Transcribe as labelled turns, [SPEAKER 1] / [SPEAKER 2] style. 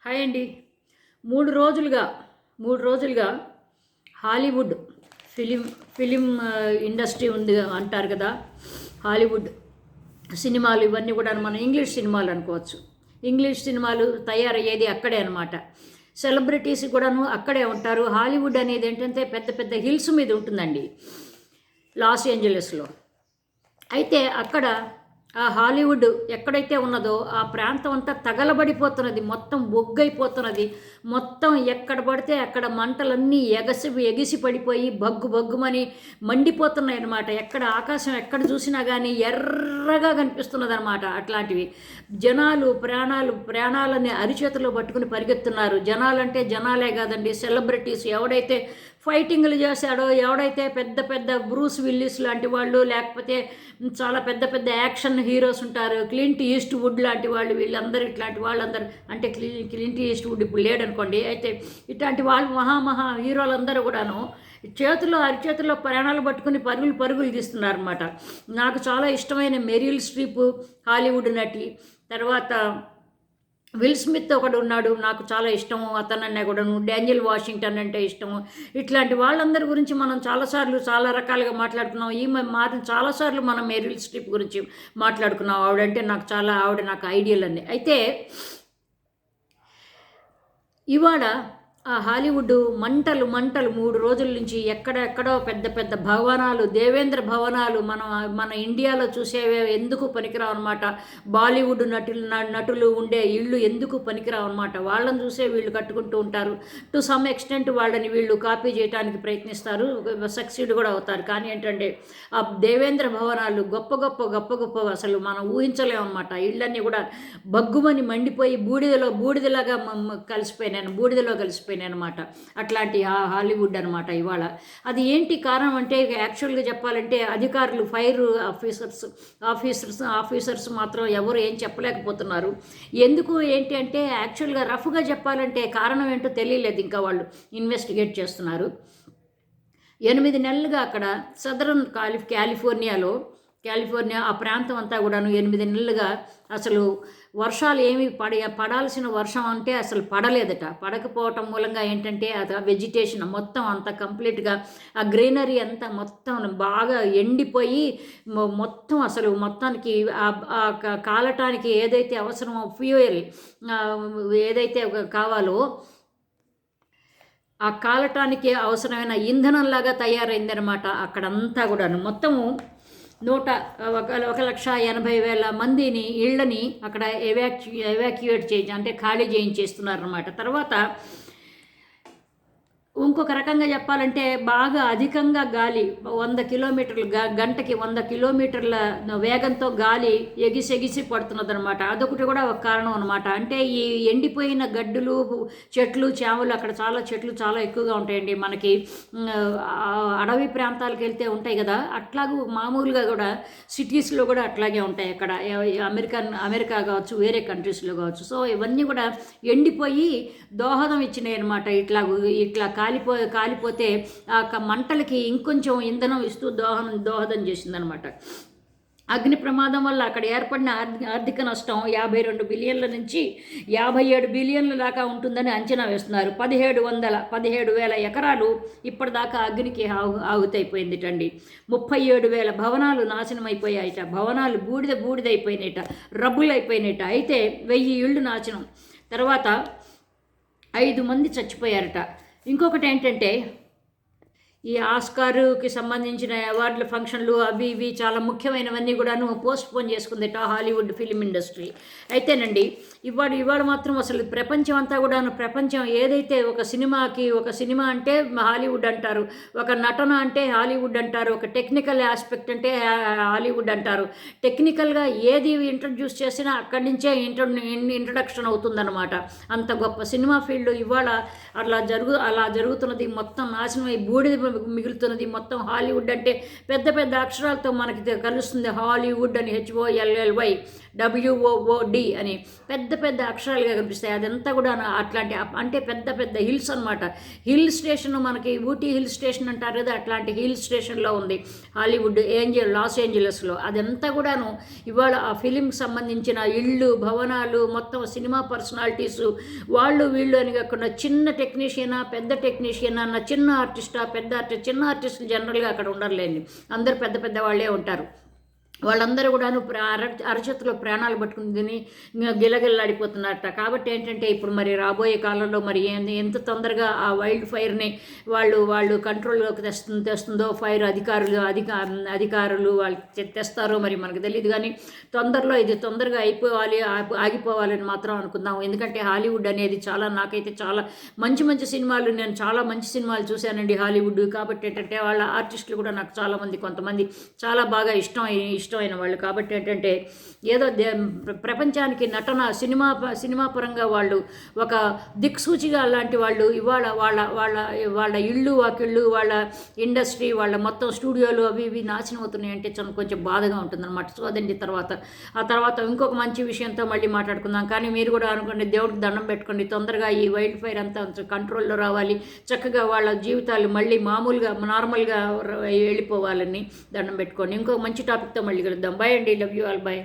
[SPEAKER 1] Hi అండి. 3 రోజులుగా Hollywood film film industry ఉంది అంటారు కదా. హాలీవుడ్ సినిమాలు ఇవన్నీ కూడా మనం ఇంగ్లీష్ సినిమాలు అనుకోవచ్చు. ఇంగ్లీష్ సినిమాలు తయారయ్యేది అక్కడే అనమాట. సెలబ్రిటీస్ కూడాను అక్కడే ఉంటారు. హాలీవుడ్ అనేది ఏంటంటే పెద్ద పెద్ద హిల్స్ మీద ఉంటుందండి, లాస్ ఏంజలస్లో. అయితే అక్కడ ఆ హాలీవుడ్ ఎక్కడైతే ఉన్నదో ఆ ప్రాంతం అంతా తగలబడిపోతున్నది, మొత్తం బొగ్గైపోతున్నది. మొత్తం ఎక్కడ పడితే అక్కడ మంటలన్నీ ఎగిసి పడిపోయి బగ్గుమని మండిపోతున్నాయి అన్నమాట. ఎక్కడ ఆకాశం ఎక్కడ చూసినా కానీ ఎర్రగా కనిపిస్తున్నది అనమాట. అట్లాంటివి జనాలు ప్రాణాలని అరిచేతిలో పట్టుకుని పరిగెత్తున్నారు. జనాలంటే జనాలే కాదండి, సెలబ్రిటీస్. ఎవడైతే ఫైటింగ్లు చేశాడో, ఎవడైతే పెద్ద పెద్ద బ్రూస్ విల్లిస్ లాంటి వాళ్ళు, లేకపోతే చాలా పెద్ద పెద్ద యాక్షన్ హీరోస్ ఉంటారు, క్లింట్ ఈస్ట్ వుడ్ లాంటి వాళ్ళు, వీళ్ళందరూ ఇట్లాంటి వాళ్ళందరూ, అంటే క్లింట్ ఈస్ట్ వుడ్ ఇప్పుడు లేడనుకోండి. అయితే ఇట్లాంటి వాళ్ళు మహా హీరోలందరూ కూడాను అరిచేతుల్లో ప్రాణాలు పట్టుకుని పరుగులు తీస్తున్నారు అనమాట. నాకు చాలా ఇష్టమైన మెరిల్ స్ట్రీప్ హాలీవుడ్ నటి. తర్వాత విల్ స్మిత్ ఒకడు ఉన్నాడు, నాకు చాలా ఇష్టము అతనన్నా కూడాను. డానియల్ వాషింగ్టన్ అంటే ఇష్టము. ఇట్లాంటి వాళ్ళందరి గురించి మనం చాలా రకాలుగా మాట్లాడుకున్నాం. చాలాసార్లు మనం మెరిల్ స్ట్రీప్ గురించి మాట్లాడుకున్నాం. ఆవిడ నాకు ఐడియల్ అండి. అయితే ఇవాళ ఆ హాలీవుడ్ మంటలు 3 రోజుల నుంచి ఎక్కడెక్కడో పెద్ద పెద్ద భవనాలు, దేవేంద్ర భవనాలు మన ఇండియాలో చూసేవే ఎందుకు పనికిరావు అనమాట. బాలీవుడ్ నటులు ఉండే ఇళ్ళు ఎందుకు పనికిరావు అనమాట. వాళ్ళని చూసే వీళ్ళు కట్టుకుంటూ ఉంటారు. టు సమ్ ఎక్స్టెంట్ వాళ్ళని వీళ్ళు కాపీ చేయడానికి ప్రయత్నిస్తారు, సక్సీడ్ కూడా అవుతారు. కానీ ఏంటంటే ఆ దేవేంద్ర భవనాలు గొప్ప అసలు మనం ఊహించలేము అనమాట. ఇళ్ళన్నీ కూడా బగ్గుమని మండిపోయి బూడిదలాగా కలిసిపోయినాయి అనమాట. అట్లాంటి హాలీవుడ్ అనమాట ఇవాళ. అది ఏంటి కారణం అంటే, యాక్చువల్గా చెప్పాలంటే అధికారులు, ఫైర్ ఆఫీసర్స్ మాత్రం ఎవరు ఏం చెప్పలేకపోతున్నారు. ఎందుకు ఏంటి అంటే, యాక్చువల్గా రఫ్గా చెప్పాలంటే కారణం ఏంటో తెలియలేదు. ఇంకా వాళ్ళు ఇన్వెస్టిగేట్ చేస్తున్నారు. 8 నెలలుగా అక్కడ సదరన్ కాలిఫోర్నియా ఆ ప్రాంతం అంతా కూడాను 8 నెలలుగా అసలు వర్షాలు ఏమి పడాల్సిన వర్షం అంటే అసలు పడలేదట. పడకపోవటం మూలంగా ఏంటంటే అది వెజిటేషన్ మొత్తం అంతా కంప్లీట్గా ఆ గ్రీనరీ అంతా మొత్తం బాగా ఎండిపోయి మొత్తం అసలు మొత్తానికి కాలటానికి ఏదైతే అవసరమో ఫ్యూయల్ ఏదైతే కావాలో ఆ కాలటానికి అవసరమైన ఇంధనంలాగా తయారైందనమాట. అక్కడంతా కూడాను మొత్తము 1,80,000 మందిని ఇళ్ళని అక్కడ ఎవాక్యుయేట్ చేయించి, అంటే ఖాళీ చేయించేస్తున్నారనమాట. తర్వాత ఇంకొక రకంగా చెప్పాలంటే బాగా అధికంగా గాలి, 100 కిలోమీటర్లు గంటకి 100 కిలోమీటర్ల వేగంతో గాలి ఎగిసి పడుతున్నదనమాట. అదొకటి కూడా ఒక కారణం అనమాట. అంటే ఈ ఎండిపోయిన గడ్డులు, చెట్లు, చేమలు, అక్కడ చెట్లు చాలా ఎక్కువగా ఉంటాయండి. మనకి అడవి ప్రాంతాలకు వెళ్తే ఉంటాయి కదా, అట్లాగూ మామూలుగా కూడా సిటీస్లో కూడా అట్లాగే ఉంటాయి. అక్కడ అమెరికా కావచ్చు, వేరే కంట్రీస్లో కావచ్చు. సో ఇవన్నీ కూడా ఎండిపోయి దోహదం ఇచ్చినాయి అనమాట. ఇట్లా కాలిపోతే ఆ మంటలకి ఇంకొంచెం ఇంధనం ఇస్తూ దోహదం చేసిందనమాట. అగ్ని ప్రమాదం వల్ల అక్కడ ఏర్పడిన ఆర్థిక నష్టం 52 బిలియన్ల నుంచి 57 బిలియన్ల దాకా ఉంటుందని అంచనా వేస్తున్నారు. 17,000 ఎకరాలు ఇప్పటిదాకా అగ్నికి ఆహుతైపోయిందిటండి. 37,000 భవనాలు నాశనం అయిపోయాయిట. భవనాలు బూడిదైపోయినాయిట, రబ్బులైపోయినాయిట. అయితే 1000 ఇళ్ళు నాశనం. తర్వాత 5 మంది చచ్చిపోయారట. ఇంకొకటి ఏంటంటే, ఈ ఆస్కారుకి సంబంధించిన అవార్డుల ఫంక్షన్లు అవి ఇవి చాలా ముఖ్యమైనవన్నీ కూడాను పోస్ట్పోన్ చేసుకుందట హాలీవుడ్ ఫిలిం ఇండస్ట్రీ. అయితేనండి ఇవాళ మాత్రం అసలు ప్రపంచం అంతా ప్రపంచం ఏదైతే ఒక సినిమా అంటే హాలీవుడ్ అంటారు, ఒక నటన అంటే హాలీవుడ్ అంటారు, ఒక టెక్నికల్ ఆస్పెక్ట్ అంటే హాలీవుడ్ అంటారు. టెక్నికల్గా ఏది ఇంట్రడ్యూస్ చేసినా అక్కడి నుంచే ఇంట్రడక్షన్ అవుతుందన్నమాట. అంత గొప్ప సినిమా ఫీల్డ్ ఇవాళ అలా జరుగుతున్నది. మొత్తం నాశనమై బూడిద మిగులుతున్నది. మొత్తం హాలీవుడ్ అంటే పెద్ద పెద్ద అక్షరాలతో మనకి కలుస్తుంది హాలీవుడ్ అని, HOLLY. WOOD అని పెద్ద పెద్ద అక్షరాలుగా కనిపిస్తాయి. అదంతా కూడా అట్లాంటి అంటే పెద్ద పెద్ద హిల్స్ అనమాట. హిల్ స్టేషన్ మనకి ఊటీ హిల్ స్టేషన్ అంటారు కదా, అట్లాంటి హిల్ స్టేషన్లో ఉంది హాలీవుడ్ లాస్ ఏంజలస్లో. అదంతా కూడాను ఇవాళ ఆ ఫిలింకి సంబంధించిన ఇళ్ళు, భవనాలు, మొత్తం సినిమా పర్సనాలిటీసు, వాళ్ళు వీళ్ళు అని కాకుండా చిన్న టెక్నీషియనా, పెద్ద టెక్నీషియనా, చిన్న ఆర్టిస్టా, పెద్ద ఆర్టిస్ట్. చిన్న ఆర్టిస్టులు జనరల్గా అక్కడ ఉండరులేండి, అందరు పెద్ద పెద్ద వాళ్ళే ఉంటారు. వాళ్ళందరూ కూడాను అరచేతిలో ప్రాణాలు పట్టుకుని తిని గిలగిల్లాడిపోతున్నారట. కాబట్టి ఏంటంటే ఇప్పుడు మరి రాబోయే కాలంలో మరి ఎంత తొందరగా ఆ వైల్డ్ ఫైర్ని వాళ్ళు కంట్రోల్లోకి తెస్తుందో ఫైర్ అధికారులు వాళ్ళు తెస్తారో మరి మనకు తెలియదు. కానీ తొందరలో ఇది తొందరగా ఆగిపోవాలని మాత్రం అనుకుందాం. ఎందుకంటే హాలీవుడ్ అనేది నాకైతే చాలా మంచి సినిమాలు, నేను చాలా మంచి సినిమాలు చూశానండి హాలీవుడ్. కాబట్టి ఏంటంటే వాళ్ళ ఆర్టిస్టులు కూడా నాకు కొంతమంది చాలా బాగా ఇష్టమైన వాళ్ళు. కాబట్టి ఏంటంటే ఏదో ప్రపంచానికి నటన సినిమా పరంగా వాళ్ళు ఒక దిక్సూచిగా అలాంటి వాళ్ళు ఇవాళ వాళ్ళ ఇళ్ళు, వాకిళ్ళు, వాళ్ళ ఇండస్ట్రీ, వాళ్ళ మొత్తం స్టూడియోలు అవి ఇవి నాశనం అవుతున్నాయి అంటే కొంచెం బాధగా ఉంటుందన్నమాట. సో అదండి. ఆ తర్వాత ఇంకొక మంచి విషయంతో మళ్ళీ మాట్లాడుకుందాం. కానీ మీరు కూడా అనుకోండి, దేవుడికి దండం పెట్టుకోండి, తొందరగా ఈ వైల్డ్ ఫైర్ అంతా కంట్రోల్లో రావాలి, చక్కగా వాళ్ళ జీవితాలు మళ్ళీ మామూలుగా నార్మల్గా వెళ్ళిపోవాలని దండం పెట్టుకోండి. ఇంకొక మంచి టాపిక్తో మళ్ళీ కలుద్దాం. బాయ్ అండి. Love you all. బాయ్.